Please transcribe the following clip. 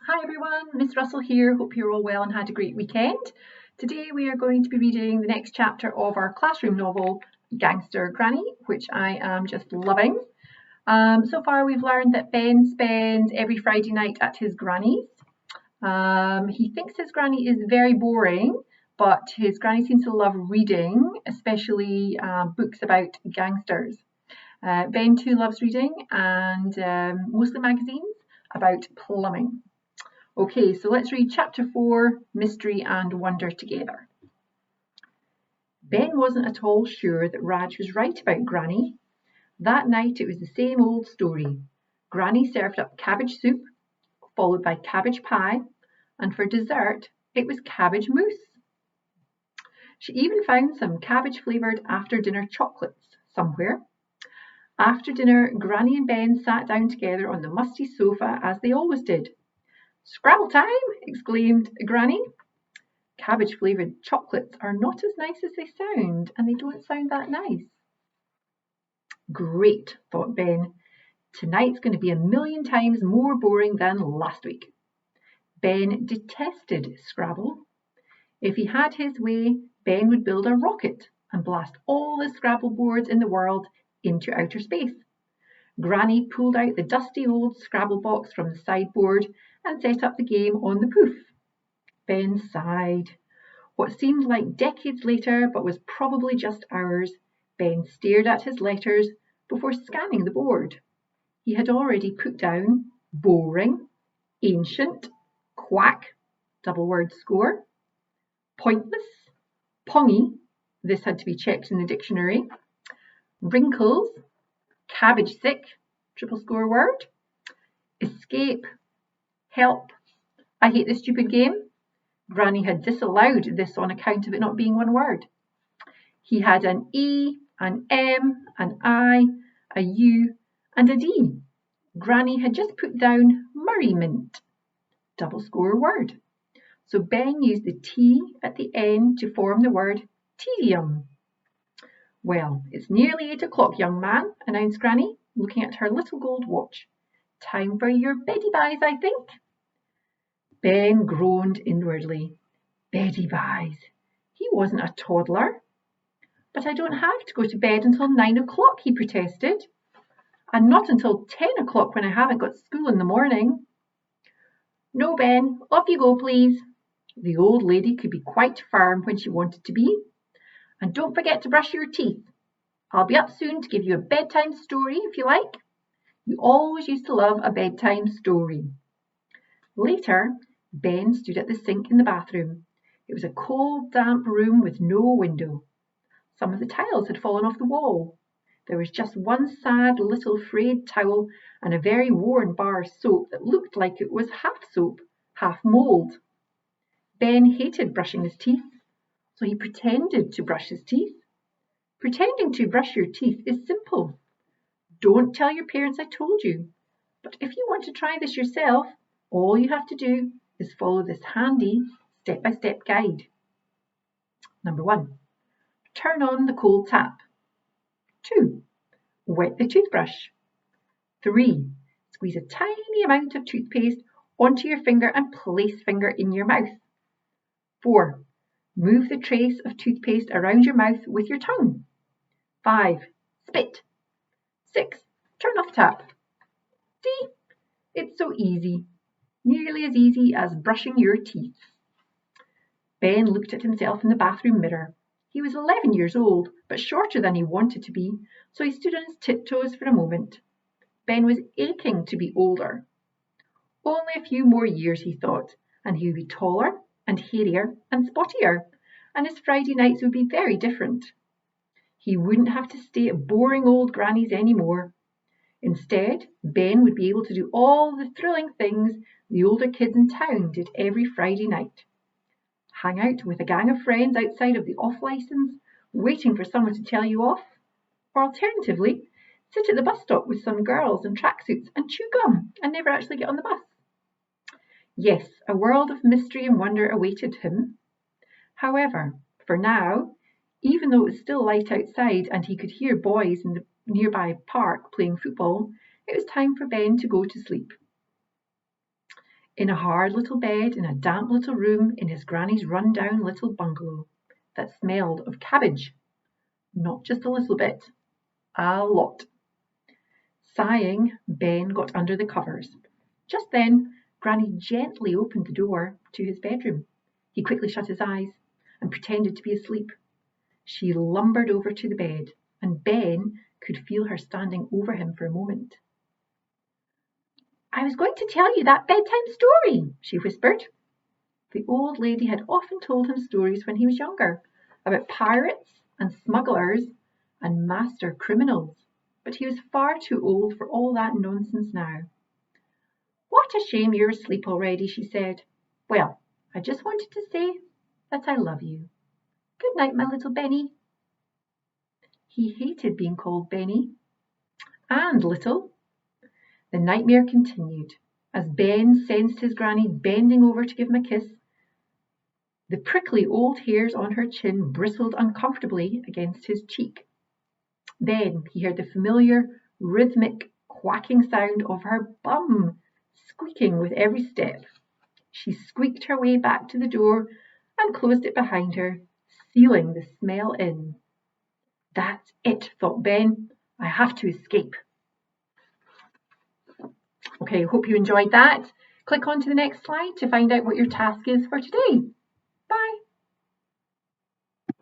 Hi everyone, Miss Russell here. Hope you're all well and had a great weekend. Today we are going to be reading the next chapter of our classroom novel, Gangster Granny, which I am just loving. So far we've learned that Ben spends every Friday night at his granny's. He thinks his granny is very boring, but his granny seems to love reading, especially books about gangsters. Ben too loves reading and mostly magazines about plumbing. Okay, so let's read chapter 4, Mystery and Wonder together. Ben wasn't at all sure that Raj was right about Granny. That night it was the same old story. Granny served up cabbage soup, followed by cabbage pie, and for dessert it was cabbage mousse. She even found some cabbage-flavoured after-dinner chocolates somewhere. After dinner, Granny and Ben sat down together on the musty sofa as they always did. "Scrabble time!" exclaimed Granny. Cabbage-flavoured chocolates are not as nice as they sound, and they don't sound that nice. Great, thought Ben. Tonight's going to be a million times more boring than last week. Ben detested Scrabble. If he had his way, Ben would build a rocket and blast all the Scrabble boards in the world into outer space. Granny pulled out the dusty old Scrabble box from the sideboard and set up the game on the poof. Ben sighed. What seemed like decades later, but was probably just hours, Ben stared at his letters before scanning the board. He had already put down boring, ancient, quack, double word score, pointless, pongy, this had to be checked in the dictionary, wrinkles, cabbage sick, triple score word, escape, help, I hate this stupid game. Granny had disallowed this on account of it not being one word. He had an E, an M, an I, a U, and a D. Granny had just put down merriment, double score word. So Ben used the T at the end to form the word tedium. "Well, it's nearly 8 o'clock, young man," announced Granny, looking at her little gold watch. "Time for your beddy-byes, I think." Ben groaned inwardly. Beddy-byes. He wasn't a toddler. "But I don't have to go to bed until 9 o'clock, he protested. "And not until 10 o'clock when I haven't got school in the morning." "No, Ben, off you go, please." The old lady could be quite firm when she wanted to be. "And don't forget to brush your teeth. I'll be up soon to give you a bedtime story if you like. You always used to love a bedtime story." Later, Ben stood at the sink in the bathroom. It was a cold, damp room with no window. Some of the tiles had fallen off the wall. There was just one sad little frayed towel and a very worn bar of soap that looked like it was half soap, half mould. Ben hated brushing his teeth, so he pretended to brush his teeth. Pretending to brush your teeth is simple. Don't tell your parents I told you. But if you want to try this yourself, all you have to do is follow this handy step-by-step guide. Number 1. Turn on the cold tap. 2. Wet the toothbrush. 3. Squeeze a tiny amount of toothpaste onto your finger and place finger in your mouth. 4. Move the trace of toothpaste around your mouth with your tongue. 5. Spit. 6. Turn off tap. See? It's so easy. Nearly as easy as brushing your teeth. Ben looked at himself in the bathroom mirror. He was 11 years old, but shorter than he wanted to be, so he stood on his tiptoes for a moment. Ben was aching to be older. Only a few more years, he thought, and he would be taller and hairier and spottier, and his Friday nights would be very different. He wouldn't have to stay at boring old grannies anymore. Instead, Ben would be able to do all the thrilling things the older kids in town did every Friday night. Hang out with a gang of friends outside of the off-licence, waiting for someone to tell you off. Or alternatively, sit at the bus stop with some girls in tracksuits and chew gum and never actually get on the bus. Yes, a world of mystery and wonder awaited him. However, for now, even though it was still light outside and he could hear boys in the nearby park playing football, it was time for Ben to go to sleep. in a hard little bed in a damp little room in his granny's run-down little bungalow that smelled of cabbage. Not just a little bit, a lot. Sighing, Ben got under the covers. Just then, Granny gently opened the door to his bedroom. He quickly shut his eyes and pretended to be asleep. She lumbered over to the bed, and Ben could feel her standing over him for a moment. "I was going to tell you that bedtime story," she whispered. The old lady had often told him stories when he was younger, about pirates and smugglers and master criminals, but he was far too old for all that nonsense now. "What a shame you're asleep already," she said. "Well, I just wanted to say that I love you. Good night, my little Benny." He hated being called Benny and little. The nightmare continued. As Ben sensed his granny bending over to give him a kiss, the prickly old hairs on her chin bristled uncomfortably against his cheek. Then he heard the familiar, rhythmic, quacking sound of her bum squeaking with every step. She squeaked her way back to the door and closed it behind her, sealing the smell in. "That's it," thought Ben. "I have to escape." Okay, hope you enjoyed that. Click on to the next slide to find out what your task is for today.